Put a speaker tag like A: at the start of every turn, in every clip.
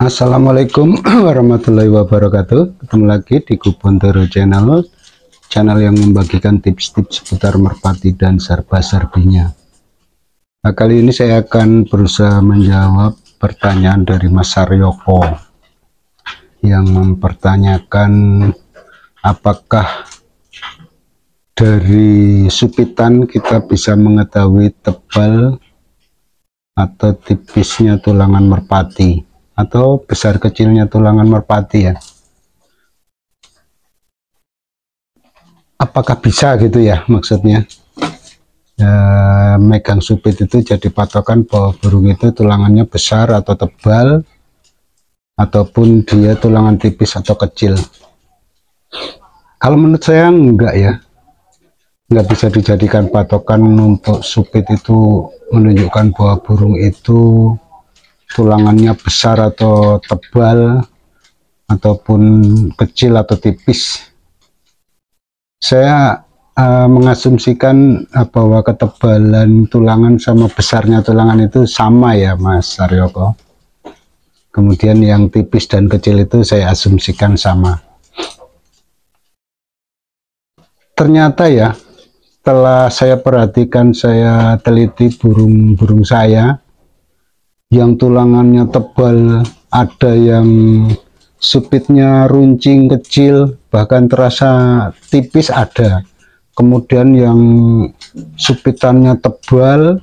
A: Assalamualaikum warahmatullahi wabarakatuh. Ketemu lagi di Kubontoro Channel, channel yang membagikan tips-tips seputar merpati dan serba-serbinya. Nah, kali ini saya akan berusaha menjawab pertanyaan dari Mas Saryoko yang mempertanyakan apakah dari supitan kita bisa mengetahui tebal atau tipisnya tulangan merpati atau besar kecilnya tulangan merpati ya. Apakah bisa gitu ya maksudnya ya, megang supit itu jadi patokan bahwa burung itu tulangannya besar atau tebal ataupun dia tulangan tipis atau kecil. Kalau menurut saya enggak ya, nggak bisa dijadikan patokan untuk supit itu menunjukkan bahwa burung itu tulangannya besar atau tebal ataupun kecil atau tipis. Saya mengasumsikan bahwa ketebalan tulangan sama besarnya tulangan itu sama ya Mas Saryoko. Kemudian yang tipis dan kecil itu saya asumsikan sama. Ternyata ya, setelah saya perhatikan, saya teliti burung-burung saya yang tulangannya tebal, ada yang supitnya runcing kecil, bahkan terasa tipis ada. Kemudian yang supitannya tebal,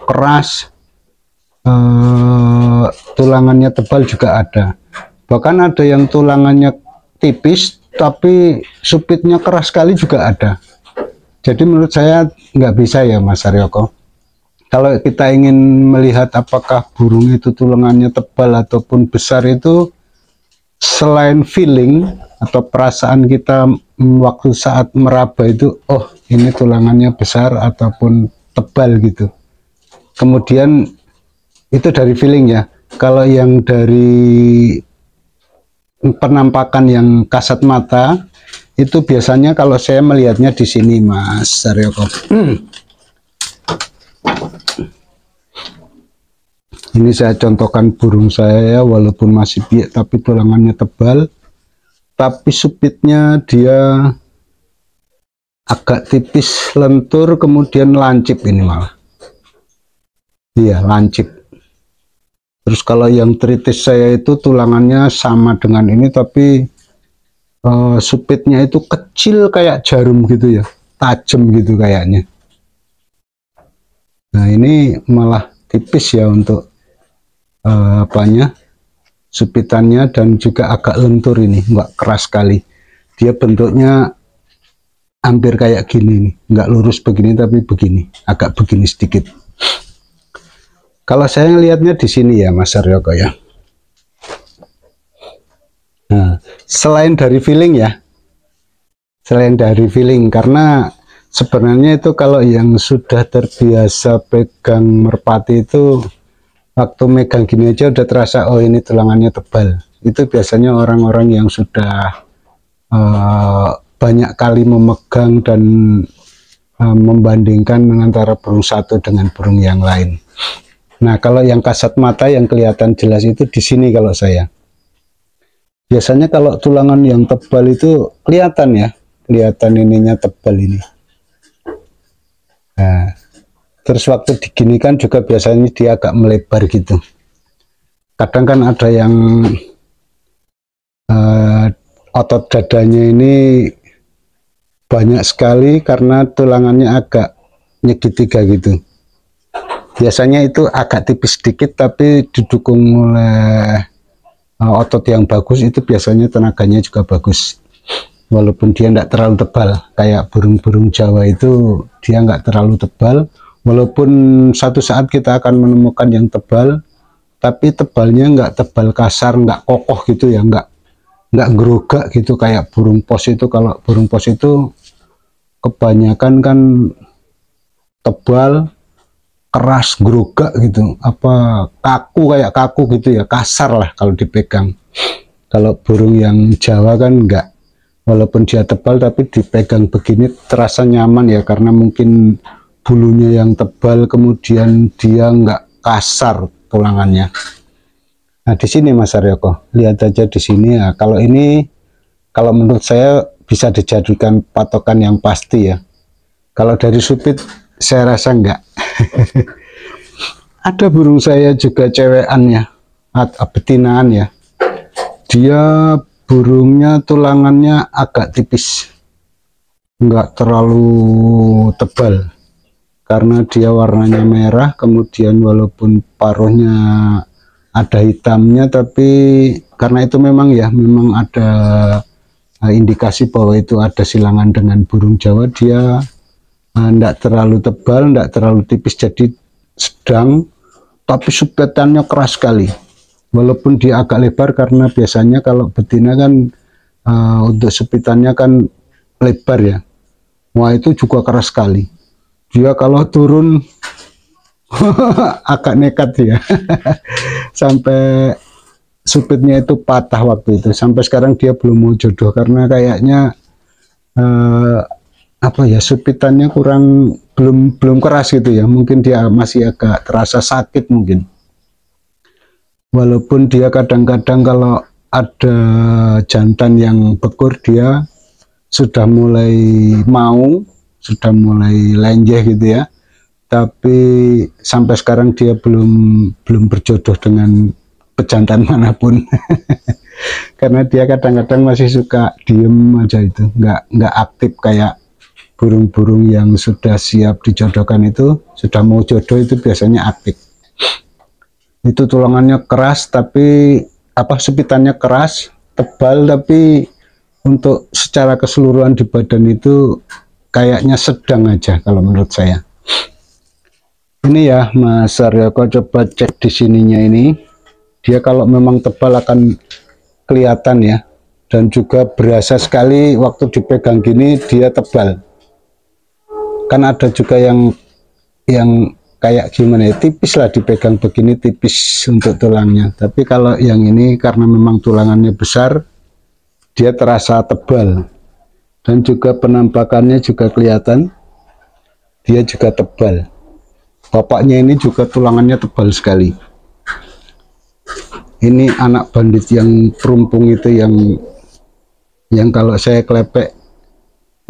A: keras, tulangannya tebal juga ada. Bahkan ada yang tulangannya tipis, tapi supitnya keras sekali juga ada. Jadi menurut saya nggak bisa ya Mas Saryoko. Kalau kita ingin melihat apakah burung itu tulangannya tebal ataupun besar itu, selain feeling atau perasaan kita waktu saat meraba itu, oh ini tulangannya besar ataupun tebal gitu. Kemudian itu dari feeling ya. Kalau yang dari penampakan yang kasat mata, itu biasanya kalau saya melihatnya di sini Mas Saryoko. Ini saya contohkan burung saya, walaupun masih biak tapi tulangannya tebal, tapi supitnya dia agak tipis lentur, kemudian lancip ini malah. Iya, lancip. Terus kalau yang tritis saya itu tulangannya sama dengan ini, tapi supitnya itu kecil kayak jarum gitu ya, tajam gitu kayaknya. Nah ini malah tipis ya untuk supitannya, dan juga agak lentur, ini nggak keras sekali. Dia bentuknya hampir kayak gini nih, nggak lurus begini tapi begini, agak begini sedikit. Kalau saya lihatnya di sini ya Mas Saryoko ya. Nah, selain dari feeling ya, karena sebenarnya itu kalau yang sudah terbiasa pegang merpati itu, waktu megang gini aja udah terasa oh ini tulangannya tebal. Itu biasanya orang-orang yang sudah banyak kali memegang dan membandingkan antara burung satu dengan burung yang lain. Nah kalau yang kasat mata yang kelihatan jelas itu di sini. Kalau saya biasanya kalau tulangan yang tebal itu kelihatan ya, kelihatan ininya tebal ini. Nah terus waktu diginikan juga biasanya dia agak melebar gitu. Kadang kan ada yang otot dadanya ini banyak sekali karena tulangannya agak nyegitiga gitu. Biasanya itu agak tipis sedikit tapi didukung oleh otot yang bagus, itu biasanya tenaganya juga bagus. Walaupun dia tidak terlalu tebal, kayak burung-burung Jawa itu dia nggak terlalu tebal. Walaupun satu saat kita akan menemukan yang tebal, tapi tebalnya nggak tebal kasar, nggak kokoh gitu ya, nggak gerogak gitu kayak burung pos itu. Kalau burung pos itu kebanyakan kan tebal, keras, gerogak gitu, apa kaku, kayak kaku gitu ya, kasar lah kalau dipegang. Kalau burung yang Jawa kan nggak, walaupun dia tebal tapi dipegang begini terasa nyaman ya, karena mungkin bulunya yang tebal, kemudian dia nggak kasar tulangannya. Nah, di sini Mas Haryoko, lihat aja di sini ya. Kalau ini, kalau menurut saya bisa dijadikan patokan yang pasti ya. Kalau dari supit, saya rasa enggak. Ada burung saya juga cewekan ya, betinaan ya. Dia burungnya tulangannya agak tipis, enggak terlalu tebal. Karena dia warnanya merah, kemudian walaupun paruhnya ada hitamnya, tapi karena itu memang ya, memang ada indikasi bahwa itu ada silangan dengan burung Jawa. Dia tidak terlalu tebal, tidak terlalu tipis, jadi sedang, tapi supitannya keras sekali. Walaupun dia agak lebar, karena biasanya kalau betina kan untuk supitannya kan lebar ya. Wah, itu juga keras sekali. Dia kalau turun agak nekat ya. Sampai supitnya itu patah waktu itu. Sampai sekarang dia belum mau jodoh karena kayaknya apa ya, supitannya kurang, belum keras gitu ya. Mungkin dia masih agak terasa sakit mungkin. Walaupun dia kadang-kadang kalau ada jantan yang bekur, dia sudah mulai sudah mulai lenjeh gitu ya. Tapi sampai sekarang dia belum berjodoh dengan pejantan manapun. Karena dia kadang-kadang masih suka diem aja, itu nggak aktif kayak burung-burung yang sudah siap dijodohkan. Itu sudah mau jodoh itu biasanya aktif. Itu tulangannya keras, tapi supitannya keras, tebal, tapi untuk secara keseluruhan di badan itu kayaknya sedang aja kalau menurut saya. Ini ya Mas Haryoko, coba cek di sininya ini. Dia kalau memang tebal akan kelihatan ya. Dan juga berasa sekali waktu dipegang gini dia tebal. Kan ada juga yang kayak gimana ya, tipis lah dipegang begini, tipis untuk tulangnya. Tapi kalau yang ini karena memang tulangannya besar, dia terasa tebal. Dan juga penampakannya juga kelihatan, dia juga tebal. Bapaknya ini juga tulangannya tebal sekali. Ini anak bandit yang perumpung itu, yang kalau saya klepek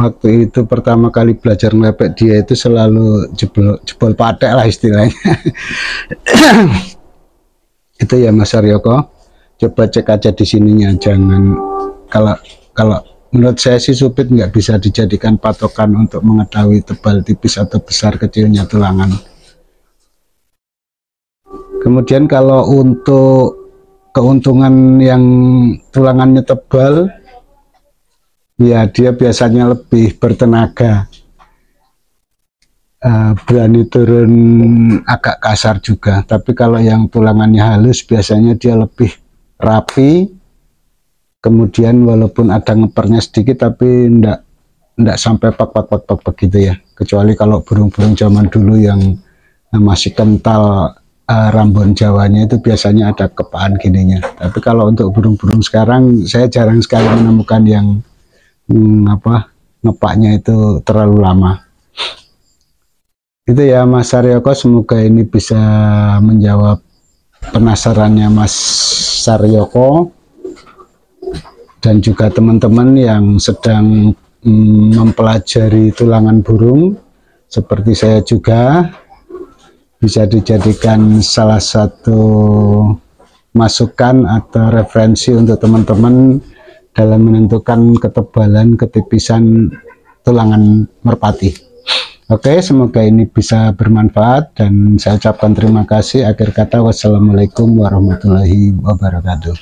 A: waktu itu pertama kali belajar ngelepek dia itu selalu jebol patek lah istilahnya. Itu ya Mas Haryoko, coba cek aja di sininya. Jangan, kalau menurut saya sih supit nggak bisa dijadikan patokan untuk mengetahui tebal, tipis, atau besar kecilnya tulangan. Kemudian kalau untuk keuntungan yang tulangannya tebal, ya dia biasanya lebih bertenaga, berani turun agak kasar juga. Tapi kalau yang tulangannya halus, biasanya dia lebih rapi. Kemudian walaupun ada ngepernya sedikit, tapi enggak sampai pak begitu ya. Kecuali kalau burung-burung zaman dulu yang masih kental, rambon Jawanya itu biasanya ada kepaan gininya. Tapi kalau untuk burung-burung sekarang, saya jarang sekali menemukan yang ngepaknya itu terlalu lama. Itu ya Mas Haryoko, semoga ini bisa menjawab penasarannya Mas Haryoko dan juga teman-teman yang sedang mempelajari tulangan burung seperti saya juga. Bisa dijadikan salah satu masukan atau referensi untuk teman-teman dalam menentukan ketebalan, ketipisan tulangan merpati. Oke, semoga ini bisa bermanfaat dan saya ucapkan terima kasih. Akhir kata, wassalamualaikum warahmatullahi wabarakatuh.